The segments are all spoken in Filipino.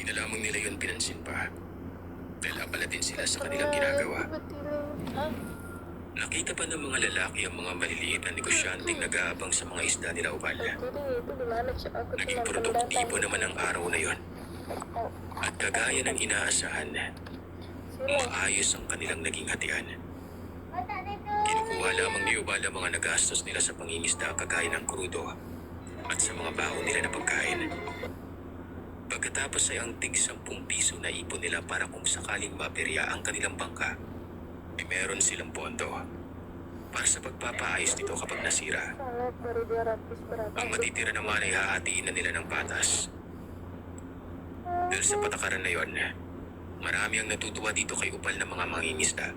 na lamang nila yun pinansin pa. Dahil abala din sila sa kanilang ginagawa. Nakita pa ng mga lalaki ang mga maliliit na negosyanteng nag-aabang sa mga isda nila Ubal. Naging produktibo naman ang araw na yon. At kagaya ng inaasahan, maayos ang kanilang naging hatian. Kinukuha lamang ni Ubal ang mga nagastos nila sa pangingisda kagaya ng krudo at sa mga baon nila na pagkain. Pagkatapos ay ang tig 10 piso na ipon nila para kung sakaling maperya ang kanilang bangka, ay meron silang pondo para sa pagpapaayos nito kapag nasira. Ang matitira naman ay hahatiin na nila ng patas. Dahil sa patakaran na yon, marami ang natutuwa dito kay Ubal ng mga mangingisda.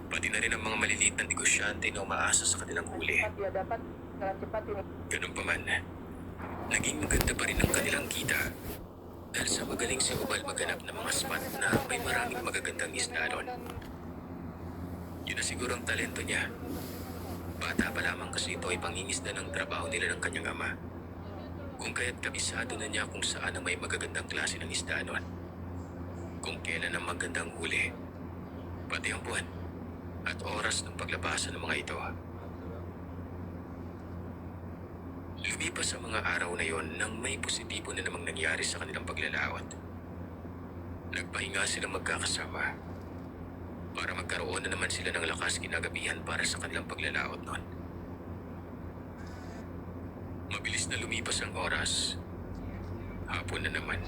Pati na rin ang mga maliliit na negosyante na umaasa sa kanilang huli. Ganun pa man, naging maganda pa rin ang kanilang kita. Dahil sa magaling si Ubal maghanap ng mga spot na may maraming magagandang isda doon. Yun na siguro ang talento niya. Bata pa lamang kasi ito ay pangingisda ng trabaho nila ng kanyang ama. Kung kaya't kabisado na niya kung saan ang may magagandang klase ng isda doon. Kung kailan ang magandang huli. Pati ang buwan at oras ng paglabasan ng mga ito. Lumipas ang mga araw na yon nang may positibo na namang nangyari sa kanilang paglalaot. Nagpahinga silang magkakasama para magkaroon na naman sila ng lakas kinagabihan para sa kanilang paglalaot noon. Mabilis na lumipas ang oras. Hapon na naman.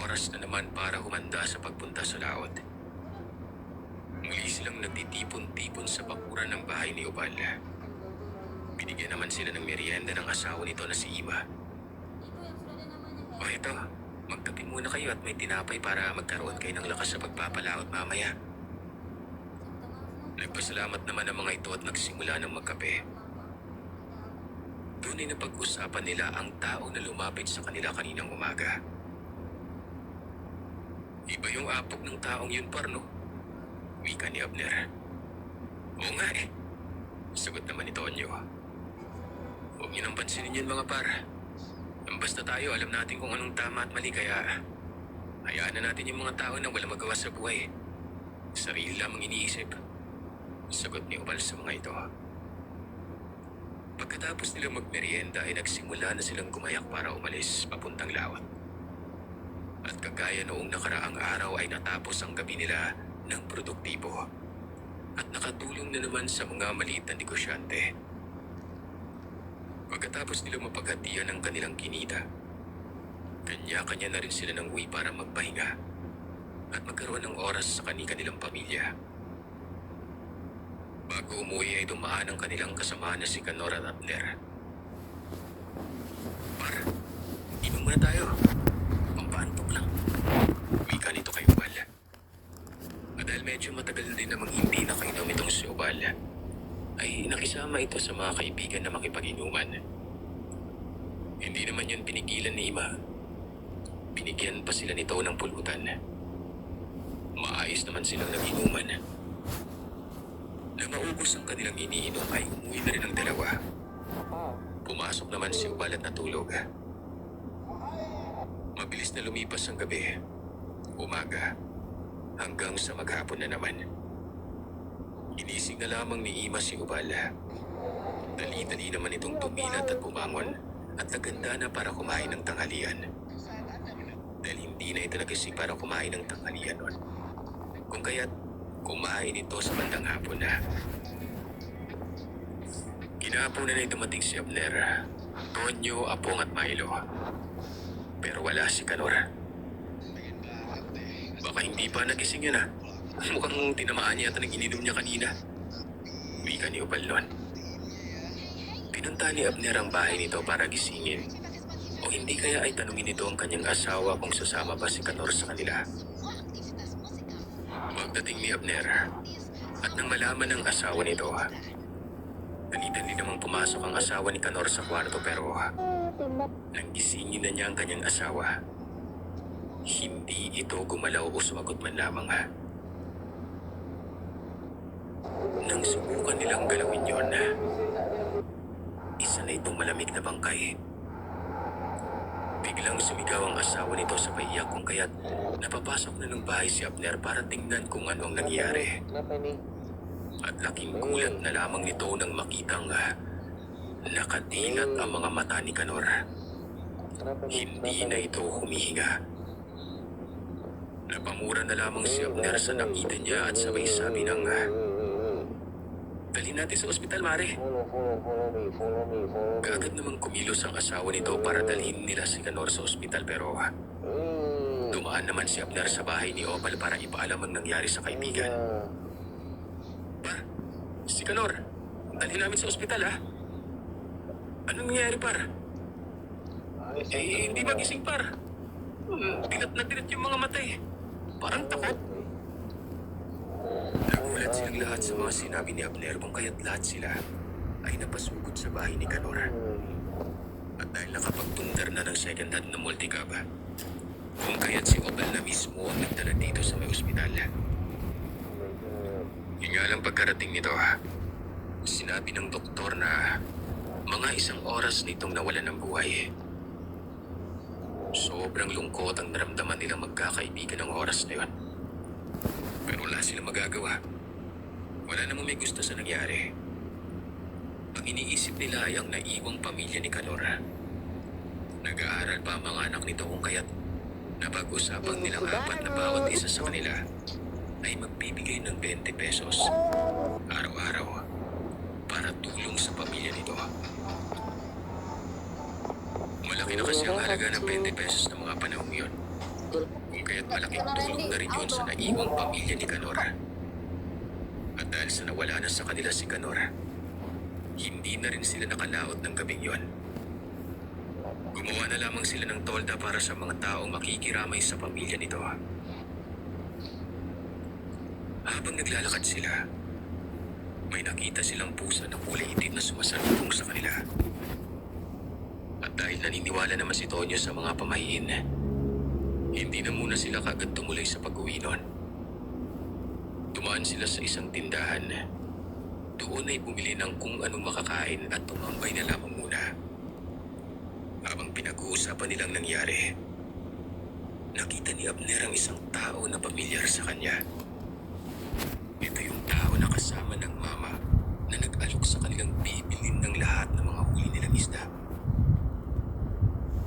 Oras na naman para humanda sa pagpunta sa laot. Muli silang nagtitipon-tipon sa bakuran ng bahay ni Ubal. Binigyan naman sila ng merienda ng asawa nito na si Ima. O ito, magkape muna kayo at may tinapay para magkaroon kayo ng lakas sa pagpapalaot mamaya. Nagpasalamat naman ang mga ito at nagsimula ng magkape. Doon ay napag-usapan nila ang tao na lumapit sa kanila kaninang umaga. Iba yung apog ng taong yun, Parno. Wika ni Abner. Oo nga eh. Sagot naman ni Tonyo. Huwag niyo nang pansinin yun mga par. Basta tayo alam natin kung anong tama at mali kaya hayaan na natin yung mga tao na walang magawa sa buhay. Sarili lamang iniisip. Sagot ni Ubal sa mga ito. Pagkatapos nila magmerienda ay nagsimula na silang gumayak para umalis papuntang laot. At kagaya noong nakaraang araw ay natapos ang gabi nila ng produktibo at nakatulong na naman sa mga maliit na negosyante. Pagkatapos nila mapaghatian ang kanilang kinita, kanya-kanya na rin sila ng uwi para magpahinga at magkaroon ng oras sa kanilang pamilya. Bago umuwi ay dumaan ang kanilang kasama na si Kanor at Abner. Par, inom muna tayo. Pampaantok lang. Wika nito kay Ubal. At dahil medyo matagal din namang hindi nakainom itong si Ubal, ay nakisama ito sa mga kaibigan na makipag-inuman. Hindi naman yun pinigilan ni Ima. Binigyan pa sila nito ng pulutan. Maayos naman silang nag-inuman. Na maubos ang kanilang iniinom ay umuwi na rin ang dalawa. Pumasok naman si Ubal at natulog. Mabilis na lumipas ang gabi, umaga, hanggang sa maghapon na naman. Inising na lamang ni Ima si Ubal. Dali-dali naman itong tumilat at bumangon at naganda na para kumain ng tanghalian. Dahil hindi na ito nagising para kumain ng tanghalian nun. Kung kaya't kumain ito sa bandang hapon na. Kinahaponan na dumating si Abner, Tonyo, Apong at Milo. Pero wala si Kanor. Baka hindi pa nagising yan ah. Mukhang tinamaan niya at nag-ininom niya kanina. Wika ni Ubal nun. Pinunta ni Abner ang bahay nito para gisingin. O hindi kaya ay tanungin nito ang kanyang asawa kung sasama ba si Kanor sa kanila. Pagdating ni Abner, at nang malaman ng asawa nito, dali-dali namang pumasok ang asawa ni Kanor sa kwarto pero nang gisingin na niya ang kanyang asawa, hindi ito gumalaw o sumagot man lamang. Nang subukan nilang galawin yon, isa na itong malamig na bangkay. Biglang sumigaw ang asawa nito sa paiyak kung kaya't napapasok na ng bahay si Abner para tingnan kung ano ang nangyari. Kenapa ini? At laking gulat na lamang nito nang makitang nakadilat ang mga mata ni Kanor. Kenapa ini? Hindi na ito humihinga. Napamura na lamang si Abner sa nakita niya at sabay sabi ng, "Dalhin natin sa ospital, Mare." Follow me. Kaagad namang kumilos ang asawa nito para dalhin nila si Kanor sa ospital pero dumaan naman si Abner sa bahay ni Opal para ipaalam ang nangyari sa kaibigan. Par, si Kanor, dalhin namin sa ospital ha. Anong nangyari, par? Hindi magising, par. Dilat na dilat yung mga mata eh. Parang takot. Nagulat silang lahat sa mga sinabi ni Abner kung kaya't lahat sila ay napasugod sa bahay ni Kanor. At dahil nakapagpundar na ng second hand na multicab, kung kaya't si Opal na mismo ang nagdala dito sa may ospital. Yun nga lang pagkarating nito, sinabi ng doktor na mga 1 oras nitong nawalan ng buhay. Sobrang lungkot ang naramdaman nilang magkakaibigan ng oras na yun. Pero wala silang magagawa. Wala namang may gusto sa nangyari. Ang iniisip nila ay ang naiwang pamilya ni Kanor. Nag-aaral pa ang mga anak nito kung kaya't napag-usapang nilang 4 na bawat isa sa kanila ay magbibigay ng 20 pesos araw-araw para tulong sa pamilya nito. Malaki na kasi ang halaga ng 20 pesos ng mga panahong yun. Kung kaya't malaking tulong na rin yun sa naiwang pamilya ni Kanor. At dahil sa nawala na sa kanila si Kanor, hindi na rin sila nakalaot ng gabing yun. Gumawa na lamang sila ng tolda para sa mga taong makikiramay sa pamilya nito. Habang naglalakad sila, may nakita silang pusa na kulay itim na sumasalubong sa kanila. At dahil naniniwala naman si Tonyo sa mga pamahiin, hindi na muna sila kaagad tumuloy sa pag-uwi nun. Dumaan sila sa isang tindahan. Doon ay bumili ng kung anong makakain at tumambay na lamang muna. Habang pinag-uusapan nilang nangyari, nakita ni Abner ang isang tao na pamilyar sa kanya. Ito yung tao na kasama ng mama na nag-alok sa kanilang bibilin ng lahat ng mga huli nilang isda.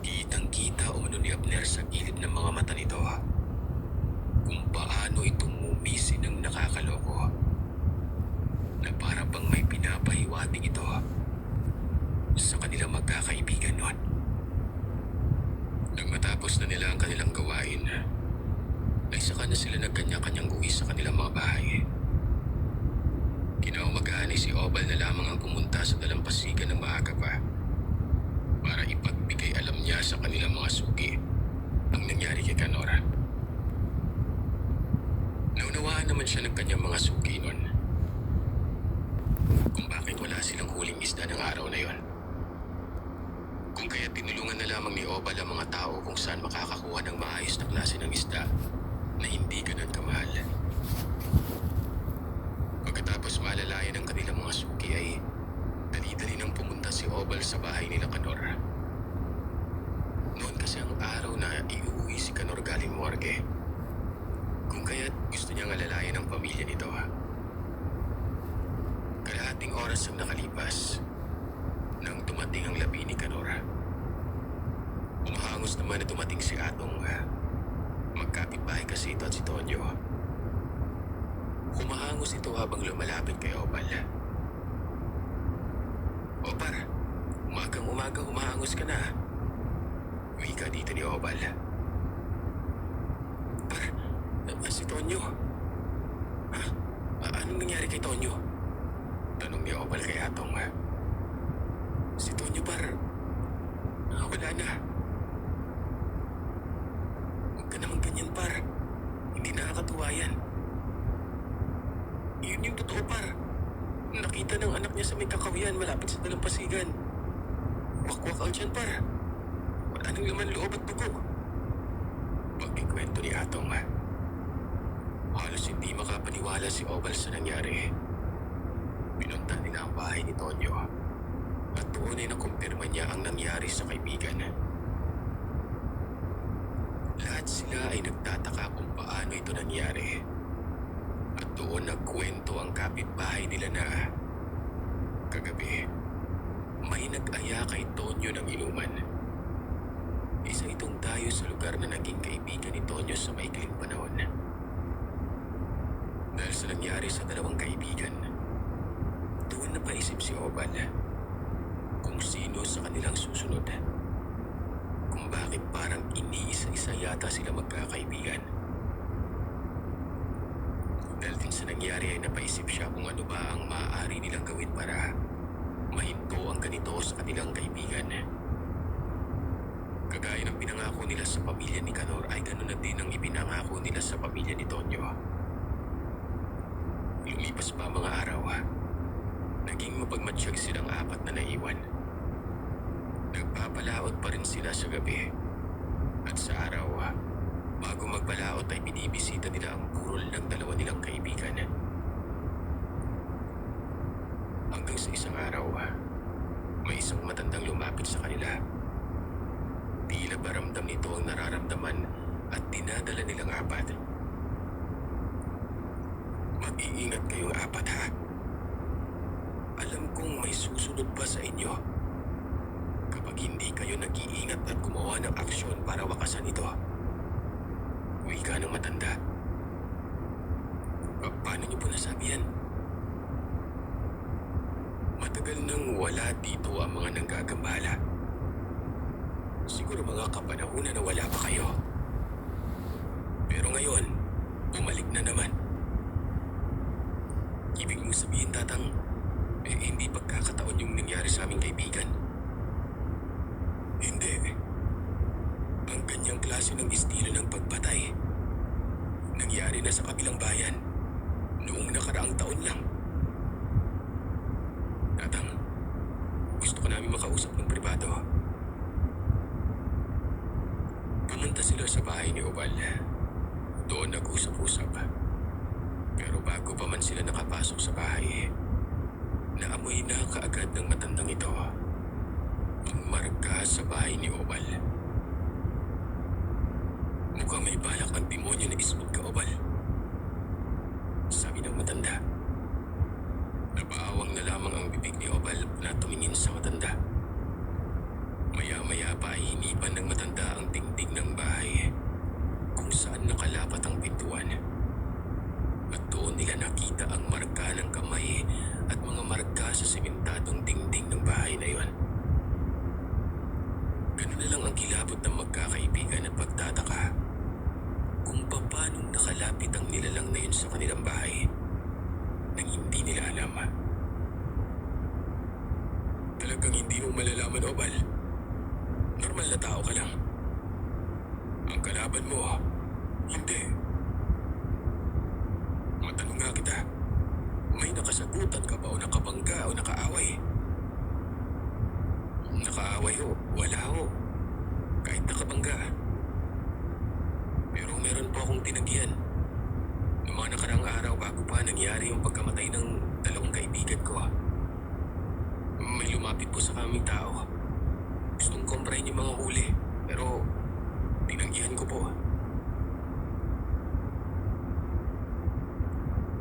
Kitang-kita umano ni Abner sa gilid ng mga mata nito kung paano ito mumisi ng nakakaloko na para bang may pinapahiwating ito sa kanilang magkakaibigan nun. Nang matapos na nila ang kanilang gawain, ay saka na sila nagkanya-kanyang uwi sa kanilang mga bahay. Kinaumagahan ay si Obal na lamang ang pumunta sa dalampasigan ng maaga pa para ipagbigay alam niya sa kanilang mga suki ang nangyari kay Kanor. Naunawaan naman siya ng kanyang mga suki nun kung bakit wala silang huling isda ng araw na yon. Kung kaya tinulungan na lamang ni Obal ang mga tao kung saan makakakuha ng maayos na klase ng isda na hindi ganun kamahal. Pagkatapos maalalayan ng kanilang mga suki ay dali-dali nang pumunta si Obal sa bahay nila Kanor. Noon kasi ang araw na iuwi si Kanor galing morgue. Kung kaya't gusto niyang alalayan ang pamilya nito. Kalahating oras ang nakalipas nang dumating ang labi ni Kanor. Umahangos naman na dumating si Atong. Magkapitbahay kasi ito at si Tonyo. Humahangos ito habang lumalapit kay Opal. "Opar, umagang-umaga humahangos ka na." Wika dito ni Opal. "Par, si Tonyo. Anong nangyari kay Tonyo?" Tanong ni Opal kay Atong. "Si Tonyo, par, wala na." "Huwag ka naman ganyan, par. Hindi nakakatuwa yan." "Yun yung totoo, par. Nakita ng anak niya sa may kakawian malapit sa dalampasigan. Wakwak out yan, par. Wala nang laman loob at dugo." Pagkikwento ni Atong. Halos hindi makapaniwala si Obal sa nangyari. Pinunta nila ang bahay ni Tonyo at doon ay nakumpirma niya ang nangyari sa kaibigan. sila ay nagtataka kung paano ito nangyari. At doon nagkwento ang kapitbahay nila na kagabi, may nag-aya kay Tonyo ng inuman. Isa itong dayo sa lugar na naging kaibigan ni Tonyo sa maikling panahon. Dahil sa nangyari sa dalawang kaibigan, doon napaisip si Obal kung sino sa kanilang susunod. Kung bakit parang iniisa-isa yata sila magkakaibigan. Dahil din sa nangyari ay napaisip siya kung ano ba ang maaari nilang gawin para mahinto ang ganito sa kanilang kaibigan. Kagaya ng pinangako nila sa pamilya ni Kanor ay ganoon na din ang ipinangako nila sa pamilya ni Tonyo. Lumipas pa mga araw, naging mapagmatsyag silang apat na naiwan. Nagpapalaot pa rin sila sa gabi. At sa araw, bago magpalaot ay binibisita nila ang burol ng dalawa nilang kaibigan. Hanggang sa isang araw, may isang matandang lumapit sa kanila. Tila ba ramdam nito ang nararamdaman at dinadala nilang apat. Mag-iingat kayong apat ha. Alam kong may susunod pa sa inyo. Kapag hindi kayo nag-iingat at gumawa ng aksyon para wakasan ito. Wika ng matanda. Paano niyo po nasabi yan? Matagal nang wala dito ang mga nanggagambala. Siguro mga kapanahunan na wala pa kayo. Pero ngayon, bumalik na naman. Ibig mong sabihin, Tatang, hindi pagkakataon yung nangyari sa aming kaibigan. Hindi. Ang ganyang klase ng estilo ng pagpatay nangyari na sa kabilang bayan noong nakaraang taon lang. Tatang, gusto ko namin makausap ng pribado. Pumunta sila sa bahay ni Obal. Doon nag-usap-usap. Pero bago pa man sila nakapasok sa bahay, naamoy na kaagad ng matandang ito ang marka sa bahay ni Obal. Mukhang may balak ang demonyo na ismod ka, Obal. Sabi ng matanda. Napaawang na lamang ang bibig ni Obal na tumingin sa matanda. Maya-maya pa ay hinipan ng matanda ang dingding ng bahay kung saan nakalapat ang pintuan. At doon nila nakita ang marka ng kamay at mga marka sa simentadong dingding ng bahay na iyon. Ganun na lang ang kilabot ng magkakaibigan at pagtataka kung paano nakalapit ang nilalang na yun sa kanilang bahay nang hindi nila alam. Talagang hindi mo malalaman, Obal. Normal na tao ka lang. Ang kalaban mo, hindi. Matanong nga kita, may nakasagutan ka ba o nakabangga o nakaaway? Nakaaway ho, wala ho. Kahit nakabangga. Pero meron po akong tinagyan. Noong mga nakaraang araw bago pa nangyari yung pagkamatay ng dalawang kaibigan ko. May lumapit po sa kaming tao. Gustong komprahin yung mga huli, pero tinanggihan ko po.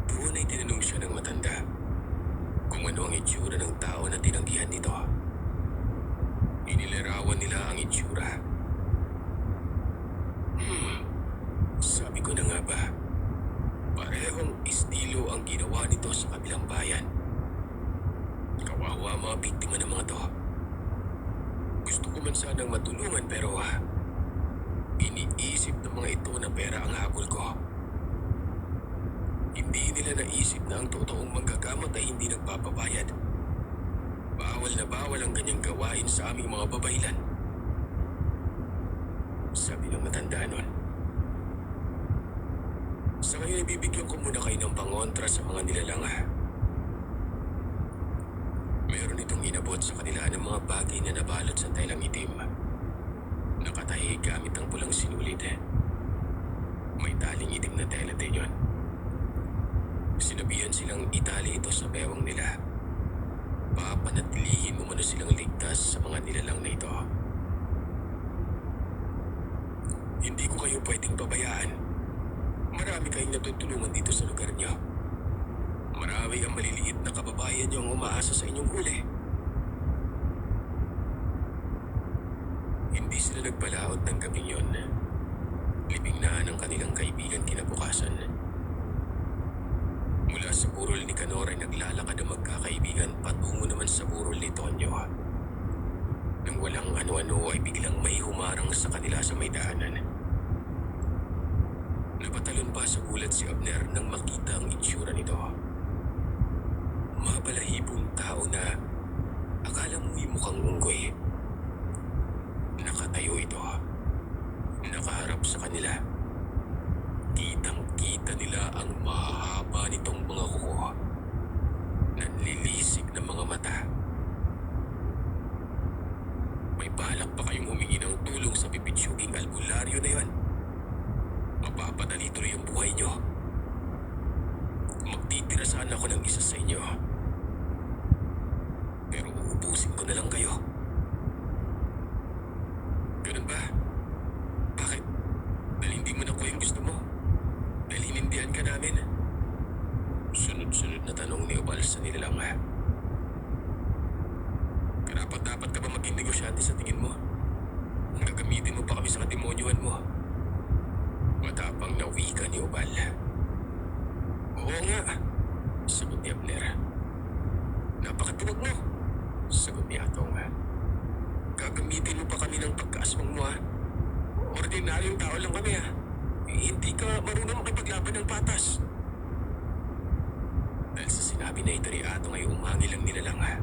Doon ay tinanong siya ng matanda kung ano ang itsura ng tao na tinanggihan nito. Inilarawan nila ang itsura. Sabi ko na nga ba, parehong estilo ang ginawa nito sa kabilang bayan. Kawawa ang mga biktima ng mga to. Gusto ko man sanang matulungan pero iniisip ng mga ito na pera ang habol ko. Hindi nila naisip na ang totoong manggagamot ay hindi nagpapabayad. Bawal na bawal ang ganyang gawain sa aming mga babaylan. Sabi ng matanda nun. Sa ngayon ibibigyan ko muna kayo ng pangontra sa mga nilalang. Meron itong inabot sa kanila ng mga bagay na nabalot sa telang itim. Nakatahi gamit ang pulang sinulid. May taling itim na tela din yun. Sinabihan silang itali ito sa bewang nila. Papanatilihin umano silang ligtas sa mga nilalang na ito. Hindi ko kayo pwedeng pabayaan. Marami kayong natutulungan dito sa lugar niyo. Marami ang maliliit na kababayan niyo ang umaasa sa inyong huli. Hindi sila nagpalaot ng gabing yon. Libing na ng kanilang kaibigan kinabukasan. Mula sa burol ni Canor ay naglalakad ang magkakaibigan patungo naman sa burol ni Tonyo. Nang walang ano-ano ay biglang may humarang sa kanila sa may daanan. Napatalon pa sa gulat si Abner nang makita ang itsura nito. Mabalahibong tao na akala mo'y mukhang unggoy. Nakatayo ito. Nakaharap sa kanila. Kitang-kita nila ang mahahaba nitong mga kuko. Nanlilisik na mga mata. May balak pa kayong humingi ng tulong sa pipitsuging albularyo na yon. Mapapadali tuloy ang buhay nyo. Magtitira sana ako ng isa sa inyo. Pero uubusin ko na lang kayo. Ganun ba? Bakit? Dahil hindi mo nakuha yung gusto mo? Dahil hinindihan ka namin? Sunod-sunod na tanong ni Obal sa nilalang. Karapat-dapat ka ba maging negosyante sa tingin mo? Gagamitin mo pa kami sa kademonyohan mo. Matapang na wika ni Obal. Oo nga, sagot ni Abner. Napakatuwag mo, sagot ni Atong. Gagamitin mo pa kami ng pagkaaswang mo, ha? Ordinaryong tao lang kami, ha? Hindi ka marunong makipaglaban ng patas. Dahil sa sinabi na ito ni Atong ay umangil ang nilalang, ha?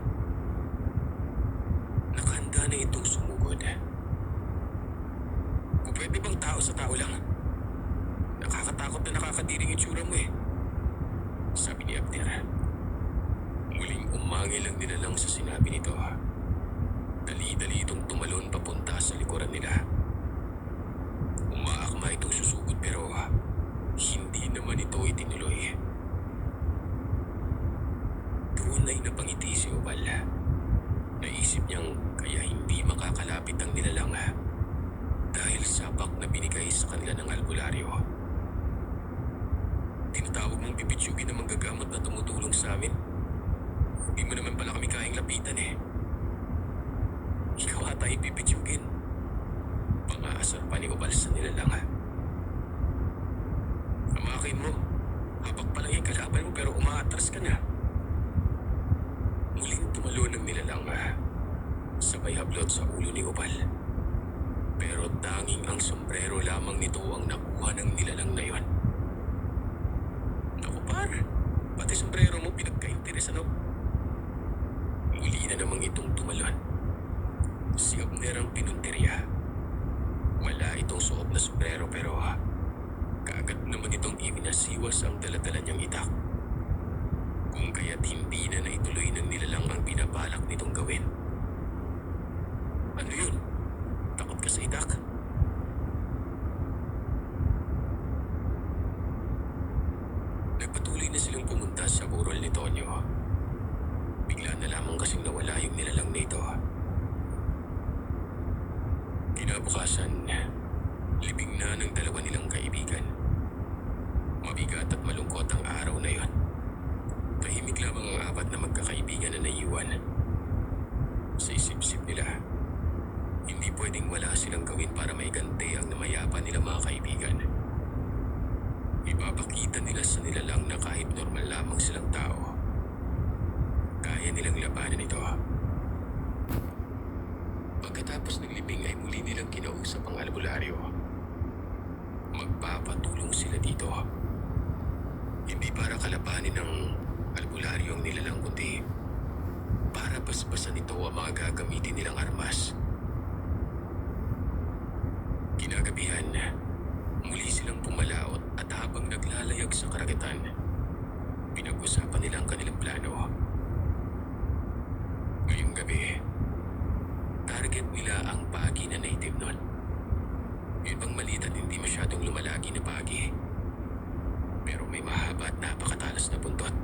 Nakahanda na itong sumugod. Kung pwede bang tao sa tao lang? Nakakatakot na nakakadiring itsura mo, eh. Sabi ni Abner. Muling umangil ang nilalang sa sinabi nito. Dali-dali itong tumalon papunta sa likuran nila. Umaakma itong susugod pero hindi naman ito itinuloy. Doon ay napangiti si Obal. Naisip niyang kaya hindi makakalapit ang nilalang dahil sapak na binigay sa kanila ng albularyo. Tinatawag mong pipitsugin na manggagamot na tumutulong sa amin. Hindi mo naman pala kami kayang lapitan, eh. Ikaw ata ipipitsugin. Pangaasar pa ni Obal sa nilalang. Amakin mo. Hapak pa lang yung kalaban mo pero umaatras ka na. Muling tumalon ng nilalang. Sabay hablot sa ulo ni Obal. Pero tanging ang sombrero lamang nito ang nakuha ng nilalang na yon. Naku par, pati sombrero mo pinagka-interesan, no? Muli na namang itong tumalon. Si Abner ang pinunteriya. Wala itong suot na sombrero pero kaagad naman itong iminasiwas ang daladala niyang itak. Kung kaya't hindi na naituloy ng nilalang ang pinabalak nitong gawin. Ano yun? Takot ka sa itak? Nagpatuloy na silang pumunta sa burol ni Tonyo. Bigla na lamang kasing nawala yung nilalang na ito. Kinabukasan, libing na ng dalawa nilang kaibigan. Mabigat at malungkot ang araw na yon. Tahimik lamang ang apat na magkakaibigan na naiwan. Sa isip-isip nila, hindi pwedeng wala silang gawin para maiganti ang namayapa nila mga kaibigan. Ipapakita nila sa nilalang na kahit normal lamang silang tao, kaya nilang labanan ito. Pagkatapos ng libing ay muli nilang kinausap ang albularyo. Magpapatulong sila dito. Hindi para kalabanin ng albularyo ang nilalang kundi para basbasan ito ang mga gagamitin nilang armas. Kinagabihan, muli silang pumalaot at habang naglalayag sa karagatan, pinag-usapan nila ang kanilang plano. Ngayong gabi, target nila ang pagi na native nun. Yun bang maliit at hindi masyadong lumalagi na pagi. Pero may mahaba at napakatalas na buntot.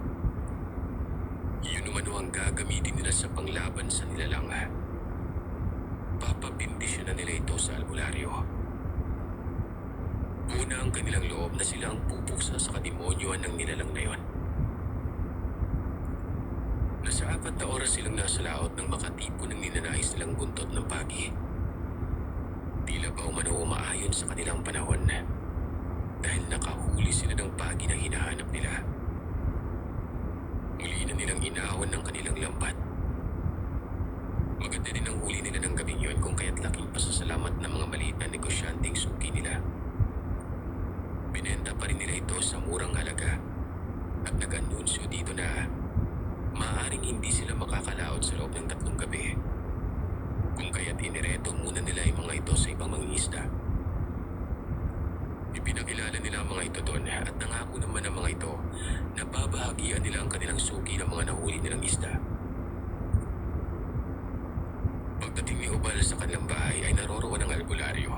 Yun naman ang gagamitin nila sa panglaban sa nilalang. Papabindisyon na nila ito sa albularyo. kanilang loob na sila ang pupuksa sa kademonyoan ng nilalang na yon. Nasa 4 na oras silang nasa laot nang makatipon ng ninanais nilang buntot ng pagi. Tila ba umano umaayon sa kanilang panahon dahil nakahuli sila ng pagi na hinahanap nila. Muli na nilang inawan ng kanilang lambat. Maganda din ang huli nila ng gabing yun kung kaya't laking pasasalamat ng mga maliit na negosyanteng suki nila. Binenta pa rin nila ito sa murang halaga at nag-anunsyo dito na maaaring hindi sila makakalaot sa loob ng 3 gabi. Kung kaya't inireto muna nila yung mga ito sa ibang mangingisda. Ipinakilala nila ang mga ito doon at nangako naman ang mga ito na babahagian nila ang kanilang suki ng mga nahuli nilang isda. Pagdating ni Ubal sa kanilang bahay ay naroroon ang albularyo.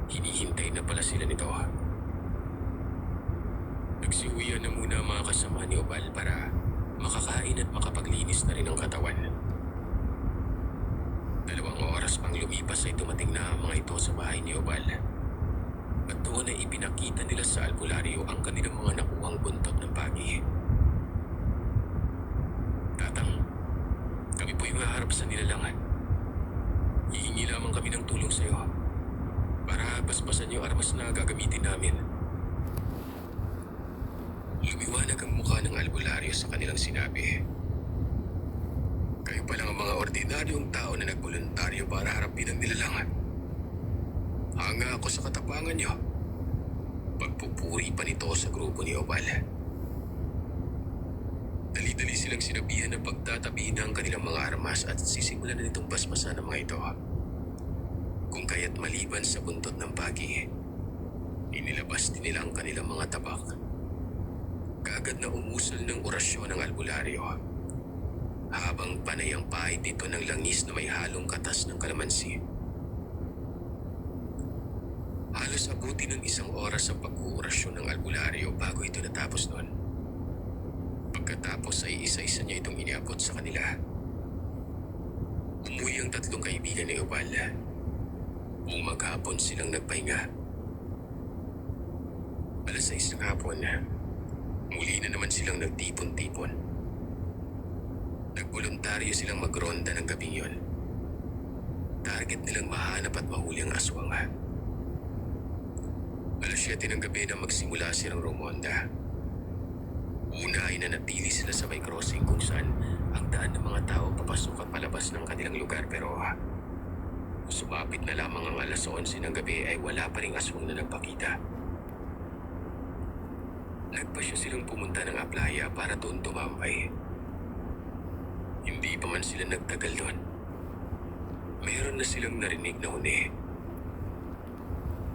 Hinihintay na pala sila nito. Nagsiuwian na muna ang mga kasama ni Ubal para makakain at makapaglinis na rin ang katawan. 2 oras pang lumipas ay dumating na ang mga ito sa bahay ni Ubal. At doon ay ipinakita nila sa albularyo ang kanilang mga nakuhang buntot ng pagi. Tatang, kami po yung haharap sa nilalangan. Hihingi lamang kami ng tulong sa iyo para basbasan yung armas na gagamitin namin. Lumiwanag ang mukha ng albularyo sa kanilang sinabi. Kayo pa lang ang mga ordinaryong tao na nagboluntaryo para harapin ang nilalangan. Hanga ako sa katapangan niyo. Pagpupuri pa nito sa grupo ni Obal. Dali-dali silang sinabihan na pagtatabihin ang kanilang mga armas at sisimulan na nitong basbasan ng mga ito. Kung kaya't maliban sa buntot ng pagi, inilabas din nila ang kanilang mga tabak. Kaagad na umusal ng orasyon ng albularyo. Habang panay ang pahid nito ng langis na may halong katas ng kalamansi. Halos abuti ng 1 oras ang pag-uurasyon ng albularyo bago ito natapos noon. Pagkatapos ay isa-isa niya itong iniabot sa kanila. Umuwi ang 3 kaibigan ni Ubal. Buong maghapon silang nagpahinga. 6:00 ng hapon, muli na naman silang nagtipon-tipon. Nagboluntaryo silang magronda ng gabing yon. Target nilang mahanap at mahuli ang aswang. 7:00 ng gabi na magsimula silang rumonda. Una ay nanatili sila sa may crossing kung saan ang daan ng mga tao papasok at palabas ng kanilang lugar pero sumapit na lamang ang 11:00 ng gabi ay wala pa ring aswang na nagpakita. Nagpasya silang pumunta ng aplaya para doon tumambay. Hindi pa man sila nagtagal doon. Meron na silang narinig na huni.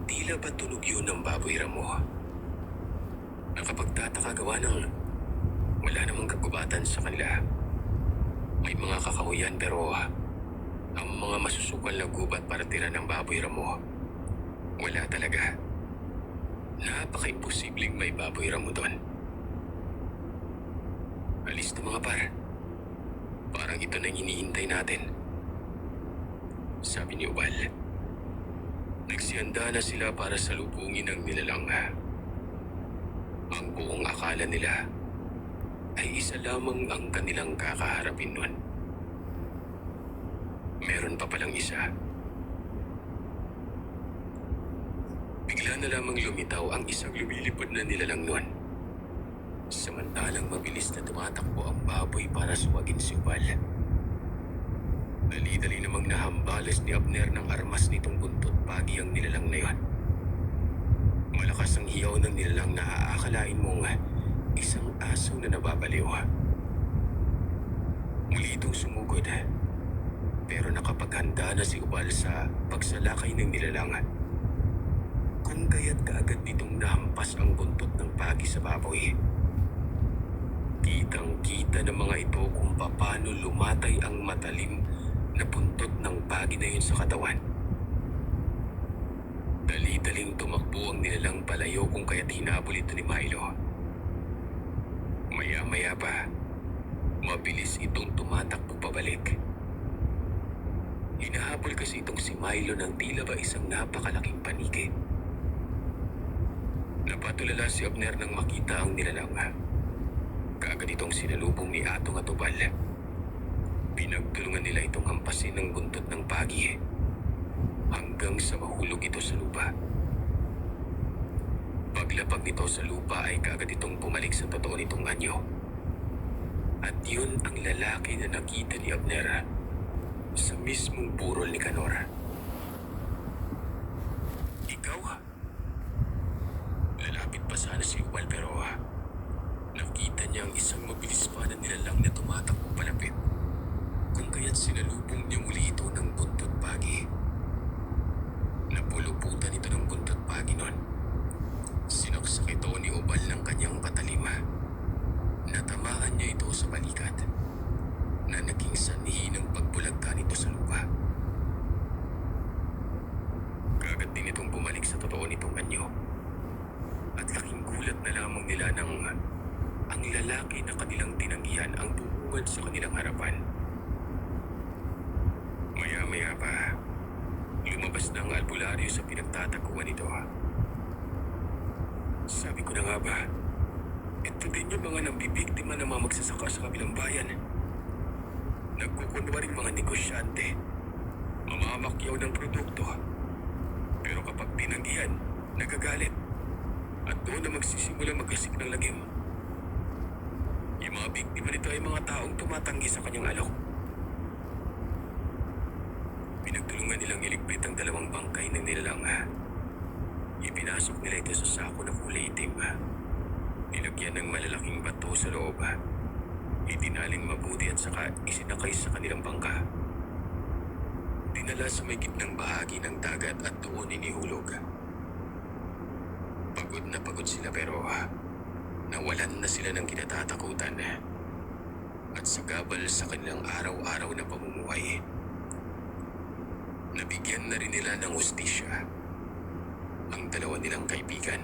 Tila ba tunog yun ng baboy ramo? Nakapagtataka gawa ng wala namang kagubatan sa kanila. May mga kakahuyan pero ang mga masusukal na gubat para tira ng baboy ramo, wala talaga. Napaka-imposibleng may baboy ramo doon. Alis na mga par. Parang ito na hinihintay natin, sabi ni Ubal. Nagsihanda na sila para salubungin ang nilalang. Ang buong akala nila ay isa lamang ang kanilang kakaharapin nun. Meron pa palang isa. Bigla na lamang lumitaw ang isang lumilipad na nilalang nun. Samantalang mabilis na tumatakbo ang baboy para suwagin si Ubal. Dali-dali namang nahambales ni Abner ng armas nitong buntot pagi ang nilalang na yon. Malakas ang hiyaw ng nilalang na aakalain mong isang aso na nababaliw. Muli itong sumugod, pero nakapaghanda na si Ubal sa pagsalakay ng nilalang. Kung kaya't kaagad nitong nahampas ang buntot ng pagi sa baboy. Kitang-kita ng mga ito kung paano lumatay ang matalim na buntot ng pagi na yun sa katawan. Dali-daling tumakbo ang nilalang palayo kung kaya't hinabol ito ni Milo. Maya-maya pa, mabilis itong tumatakbo pabalik. Hinahabol kasi itong si Milo ng tila ba isang napakalaking paniki. Napatulala si Abner nang makita ang nilalang. Kaagad itong sinalubong ni Atong at Ubal. Pinagtulungan nila itong hampasin ng buntot ng pagi hanggang sa mahulog ito sa lupa. Paglapag nito sa lupa ay kaagad itong bumalik sa totoo nitong anyo. At yun ang lalaki na nakita ni Abner sa mismong burol ni Kanor. Ikaw? Lalapit pa sana si Ubal pero nakita niya ang isang mabilis pa na nilalang na tumatakbo palapit. Kung kaya't sinalubong niya muli ito ng buntot pagi. Napuluputan ito ng buntot pagi nun. Sinaksak ito ni Ubal ng kanyang patalima. Natamaan niya ito sa balikat na naging sanhi ng pagbulagta nito sa lupa. Kaagad din itong bumalik sa totoo nitong anyo. At laking gulat na lamang nila nang ang lalaki na kanilang tinanggihan ang bumungad sa kanilang harapan. Maya-maya pa, lumabas na ang albularyo sa pinagtataguan nito. Sabi ko na nga ba, ito din yung mga nambibiktima ng mga magsasaka sa kabilang bayan. Nagkukunwaring mga negosyante, mamamakyaw ng produkto. Pero kapag tinanggihan, nagagalit. At doon na magsisimula magkasik ng lagim. Yung mga biktima nito ay mga taong tumatanggi sa kanyang alok. Pinagtulungan nilang iligpit ang dalawang bangkay ng nilalang. Ipinasok nila ito sa sako na kulay itim. Nilagyan ng malalaking bato sa loob. Itinaling mabuti at saka isinakay sa kanilang bangka. Dinala sa may gitnang bahagi ng dagat at doon inihulog. Pagod na pagod sila pero nawalan na sila ng kinatatakutan. At sagabal sa kanilang araw-araw na pamumuhay. Nabigyan na rin nila ng hustisya ang dalawa nilang kaibigan.